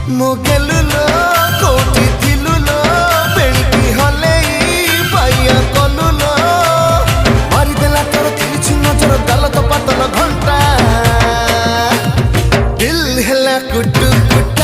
मोगेलुलो कोठी थिलुलो बेणकी हलेई पाइया कलुलो मारी देला तोर किछि नजर गलत पातल घंटा दिल हेला कुटु कुटु